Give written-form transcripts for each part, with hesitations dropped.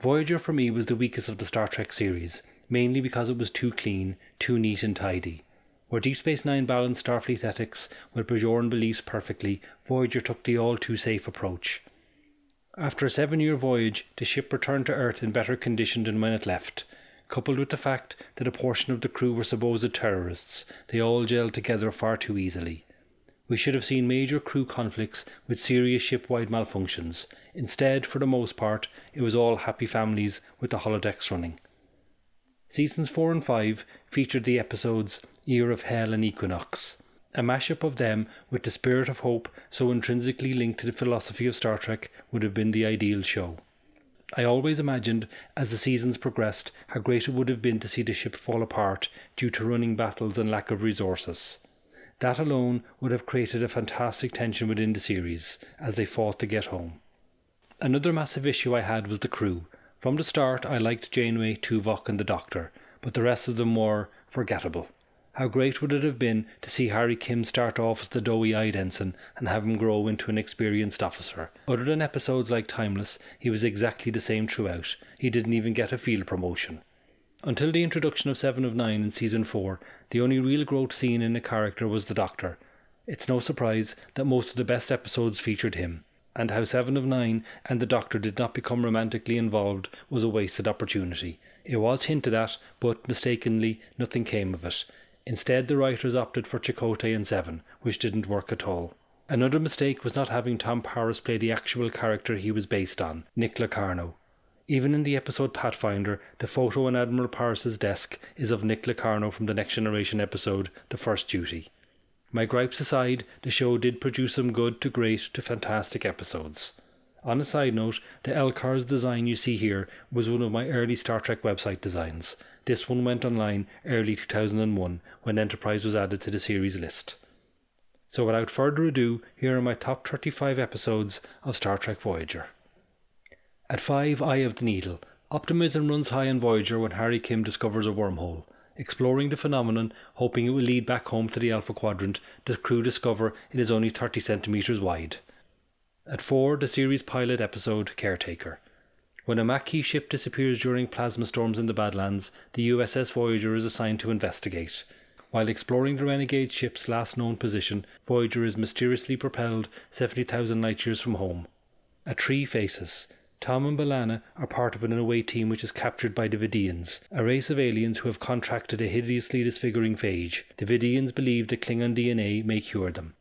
Voyager for me was the weakest of the Star Trek series, mainly because it was too clean, too neat and tidy. Where Deep Space Nine balanced Starfleet ethics with Bajoran beliefs perfectly, Voyager took the all-too-safe approach. After a 7-year voyage, the ship returned to Earth in better condition than when it left. Coupled with the fact that a portion of the crew were supposed terrorists, they all gelled together far too easily. We should have seen major crew conflicts with serious ship-wide malfunctions. Instead, for the most part, it was all happy families with the holodecks running. Seasons 4 and 5 featured the episodes Year of Hell and Equinox. A mashup of them with the spirit of hope so intrinsically linked to the philosophy of Star Trek would have been the ideal show. I always imagined, as the seasons progressed, how great it would have been to see the ship fall apart due to running battles and lack of resources. That alone would have created a fantastic tension within the series, as they fought to get home. Another massive issue I had was the crew. From the start I liked Janeway, Tuvok and the Doctor, but the rest of them were forgettable. How great would it have been to see Harry Kim start off as the doughy-eyed ensign and have him grow into an experienced officer. Other than episodes like Timeless, he was exactly the same throughout. He didn't even get a field promotion. Until the introduction of 7 of 9 in Season 4, the only real growth seen in a character was the Doctor. It's no surprise that most of the best episodes featured him, and how 7 of 9 and the Doctor did not become romantically involved was a wasted opportunity. It was hinted at, but mistakenly nothing came of it. Instead, the writers opted for Chakotay and 7, which didn't work at all. Another mistake was not having Tom Paris play the actual character he was based on, Nick Locarno. Even in the episode Pathfinder, the photo on Admiral Paris's desk is of Nick Locarno from the Next Generation episode The First Duty. My gripes aside, the show did produce some good to great to fantastic episodes. On a side note, the LCARS design you see here was one of my early Star Trek website designs. This one went online early 2001 when Enterprise was added to the series list. So without further ado, here are my top 35 episodes of Star Trek Voyager. At 5, Eye of the Needle. Optimism runs high on Voyager when Harry Kim discovers a wormhole. Exploring the phenomenon, hoping it will lead back home to the Alpha Quadrant, the crew discover it is only 30 centimetres wide. At 4, the series pilot episode Caretaker. When a Maquis ship disappears during plasma storms in the Badlands, the USS Voyager is assigned to investigate. While exploring the renegade ship's last known position, Voyager is mysteriously propelled 70,000 light-years from home. At 3, Faces. Tom and B'Elanna are part of an away team which is captured by the Vidians, a race of aliens who have contracted a hideously disfiguring phage. The Vidians believe that Klingon DNA may cure them.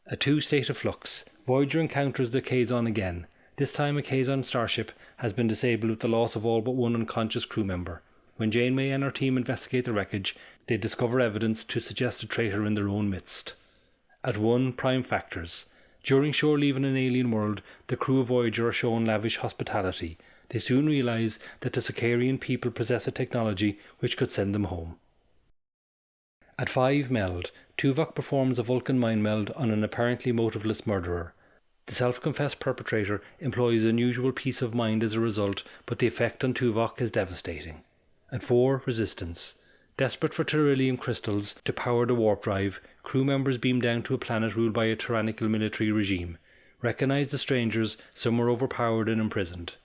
At 2, State of Flux. Voyager encounters the Kazon again. This time a Kazon starship has been disabled with the loss of all but one unconscious crew member. When Janeway and her team investigate the wreckage, they discover evidence to suggest a traitor in their own midst. At 1, Prime Factors. During shore leave in an alien world, the crew of Voyager are shown lavish hospitality. They soon realise that the Sicarian people possess a technology which could send them home. At 5, Meld. Tuvok performs a Vulcan mind meld on an apparently motiveless murderer. The self-confessed perpetrator employs unusual peace of mind as a result, but the effect on Tuvok is devastating. At 4, Resistance. Desperate for Tellurium crystals to power the warp drive, crew members beam down to a planet ruled by a tyrannical military regime. Recognise the strangers, some are overpowered and imprisoned.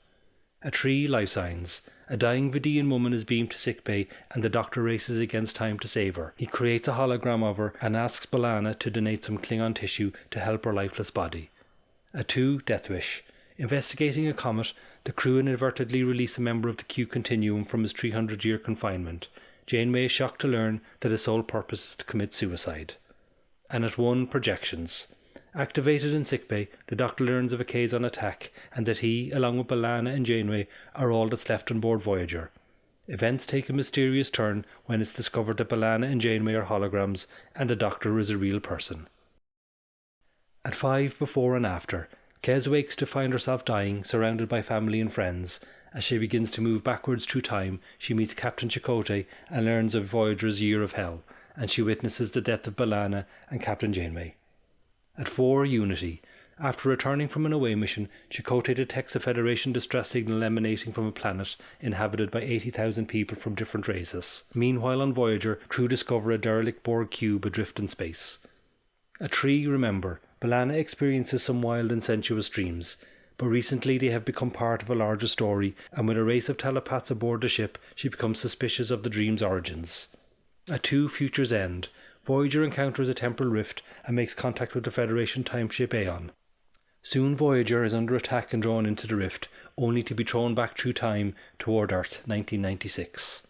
At 3, LIFESIGNS. A dying Vidian woman is beamed to sickbay and the Doctor races against time to save her. He creates a hologram of her and asks B'Elanna to donate some Klingon tissue to help her lifeless body. At 2, Death Wish. Investigating a comet, the crew inadvertently release a member of the Q Continuum from his 300-year confinement. Janeway is shocked to learn that his sole purpose is to commit suicide. And at 1, Projections. Activated in sickbay, the Doctor learns of a Kazon attack and that he, along with B'Elanna and Janeway, are all that's left on board Voyager. Events take a mysterious turn when it's discovered that B'Elanna and Janeway are holograms and the Doctor is a real person. At 5, Before and After. Kes wakes to find herself dying, surrounded by family and friends. As she begins to move backwards through time, she meets Captain Chakotay and learns of Voyager's Year of Hell, and she witnesses the death of B'Elanna and Captain Janeway. At 4, Unity. After returning from an away mission, Chakotay detects a Federation distress signal emanating from a planet inhabited by 80,000 people from different races. Meanwhile on Voyager, crew discover a derelict Borg cube adrift in space. At 3, Remember. B'Elanna experiences some wild and sensuous dreams. but recently they have become part of a larger story, and with a race of telepaths aboard the ship, she becomes suspicious of the dream's origins. At 2 Future's End, Voyager encounters a temporal rift and makes contact with the Federation timeship Aeon. Soon Voyager is under attack and drawn into the rift, only to be thrown back through time toward Earth 1996.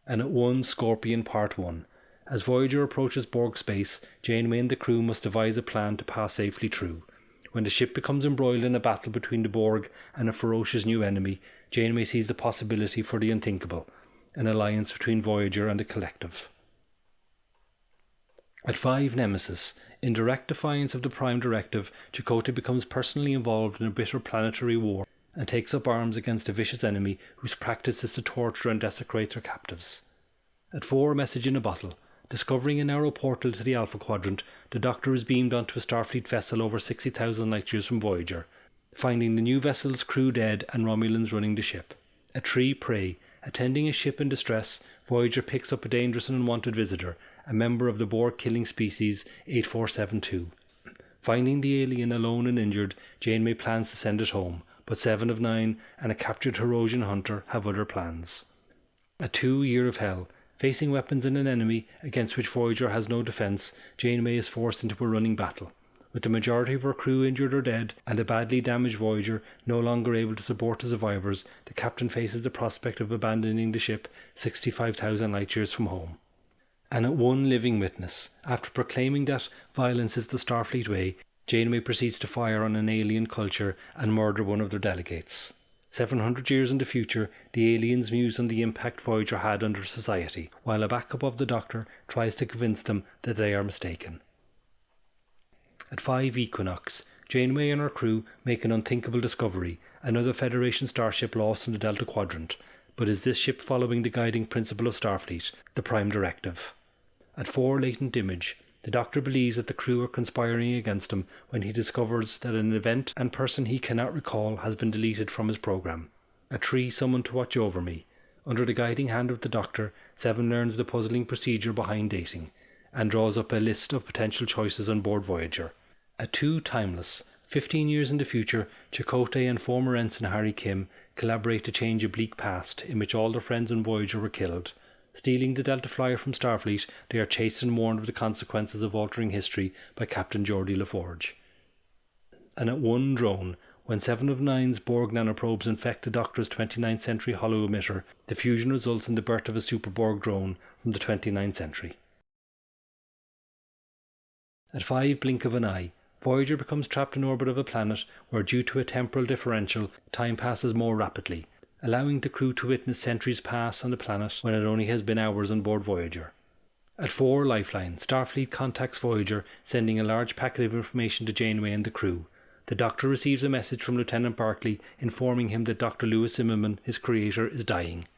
And at 1 Scorpion Part 1. As Voyager approaches Borg space, Janeway and the crew must devise a plan to pass safely through. When the ship becomes embroiled in a battle between the Borg and a ferocious new enemy, Janeway sees the possibility for the unthinkable, an alliance between Voyager and the Collective. At 5 Nemesis, in direct defiance of the Prime Directive, Chakotay becomes personally involved in a bitter planetary war and takes up arms against a vicious enemy whose practice is to torture and desecrate their captives. At 4 Message in a Bottle, discovering a narrow portal to the Alpha Quadrant, the Doctor is beamed onto a Starfleet vessel over 60,000 light-years from Voyager, finding the new vessel's crew dead and Romulans running the ship. At 3 Prey, attending a ship in distress, Voyager picks up a dangerous and unwanted visitor, a member of the Borg-killing species 8472. Finding the alien alone and injured, Janeway plans to send it home, but 7 of 9 and a captured Herosian hunter have other plans. At 2 Year of Hell, facing weapons and an enemy against which Voyager has no defence, Janeway is forced into a running battle. With the majority of her crew injured or dead, and a badly damaged Voyager no longer able to support the survivors, the captain faces the prospect of abandoning the ship 65,000 light-years from home. And at 1 Living Witness, after proclaiming that violence is the Starfleet way, Janeway proceeds to fire on an alien culture and murder one of their delegates. 700 years in the future, the aliens muse on the impact Voyager had on their society, while a backup of the Doctor tries to convince them that they are mistaken. At 5 Equinox, Janeway and her crew make an unthinkable discovery, another Federation starship lost in the Delta Quadrant, but is this ship following the guiding principle of Starfleet, the Prime Directive? At 4 Latent Image, the Doctor believes that the crew are conspiring against him when he discovers that an event and person he cannot recall has been deleted from his program. At 3 Someone to Watch Over Me, under the guiding hand of the Doctor, 7 learns the puzzling procedure behind dating, and draws up a list of potential choices on board Voyager. At 2 Timeless, 15 years in the future, Chakotay and former Ensign Harry Kim collaborate to change a bleak past in which all their friends on Voyager were killed. Stealing the Delta Flyer from Starfleet, they are chased and warned of the consequences of altering history by Captain Geordie LaForge. And at 1 Drone, when 7 of 9's Borg nanoprobes infect the Doctor's 29th century hollow emitter, the fusion results in the birth of a Super Borg drone from the 29th century. At 5 Blink of an Eye, Voyager becomes trapped in orbit of a planet where, due to a temporal differential, time passes more rapidly, allowing the crew to witness centuries pass on the planet when it only has been hours on board Voyager. At 4 Lifeline, Starfleet contacts Voyager, sending a large packet of information to Janeway and the crew. The Doctor receives a message from Lieutenant Barclay informing him that Dr. Lewis Zimmerman, his creator, is dying.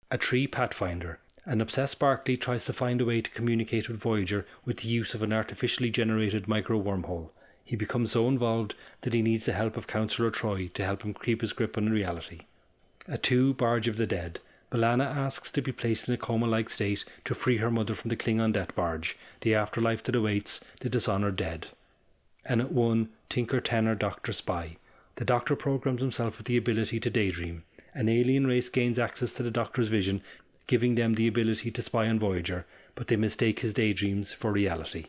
At 3 Pathfinder, an obsessed Barclay tries to find a way to communicate with Voyager with the use of an artificially generated micro-wormhole. He becomes so involved that he needs the help of Counsellor Troy to help him keep his grip on reality. At 2 Barge of the Dead, B'Elanna asks to be placed in a coma-like state to free her mother from the Klingon death barge, the afterlife that awaits the dishonoured dead. And at 1 Tinker Tenor Doctor Spy, the Doctor programs himself with the ability to daydream. An alien race gains access to the Doctor's vision, giving them the ability to spy on Voyager, but they mistake his daydreams for reality.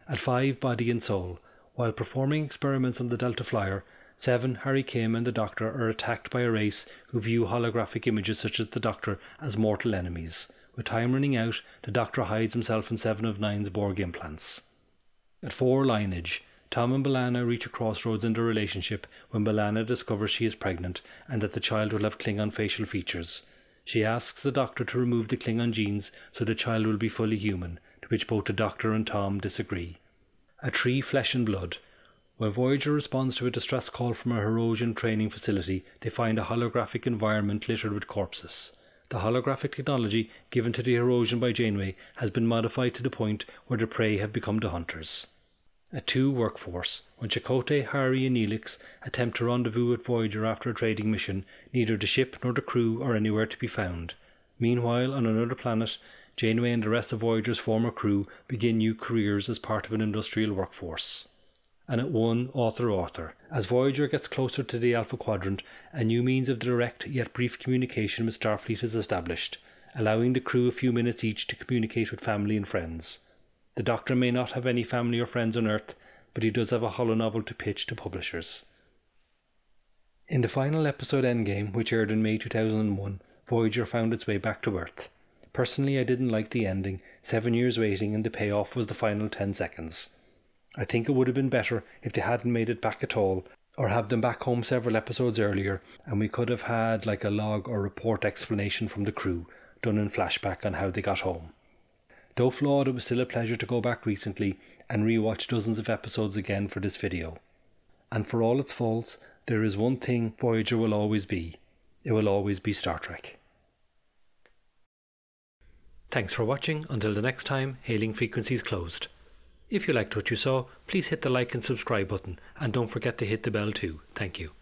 At 5 Body and Soul, while performing experiments on the Delta Flyer, 7 Harry Kim and the Doctor are attacked by a race who view holographic images such as the Doctor as mortal enemies. With time running out, the Doctor hides himself in 7 of 9's Borg implants. At 4 Lineage, Tom and B'Elanna reach a crossroads in their relationship when B'Elanna discovers she is pregnant and that the child will have Klingon facial features. She asks the Doctor to remove the Klingon genes so the child will be fully human, to which both the Doctor and Tom disagree. At 3 Flesh and Blood, when Voyager responds to a distress call from a Herosian training facility, they find a holographic environment littered with corpses. The holographic technology given to the Herosian by Janeway has been modified to the point where the prey have become the hunters. At 2 Workforce, when Chakotay, Harry and Neelix attempt to rendezvous with Voyager after a trading mission, neither the ship nor the crew are anywhere to be found. Meanwhile, on another planet, Janeway and the rest of Voyager's former crew begin new careers as part of an industrial workforce. and at 1 author. As Voyager gets closer to the Alpha Quadrant, a new means of direct yet brief communication with Starfleet is established, allowing the crew a few minutes each to communicate with family and friends. The Doctor may not have any family or friends on Earth, but he does have a holonovel to pitch to publishers. In the final episode Endgame, which aired in May 2001, Voyager found its way back to Earth. Personally, I didn't like the ending, 7 years waiting, and the payoff was the final 10 seconds. I think it would have been better if they hadn't made it back at all, or have them back home several episodes earlier, and we could have had like a log or report explanation from the crew, done in flashback on how they got home. Though flawed, it was still a pleasure to go back recently and rewatch dozens of episodes again for this video. And for all its faults, there is one thing Voyager will always be. It will always be Star Trek. Thanks for watching. Until the next time, hailing frequencies closed. If you liked what you saw, please hit the like and subscribe button, and don't forget to hit the bell too. Thank you.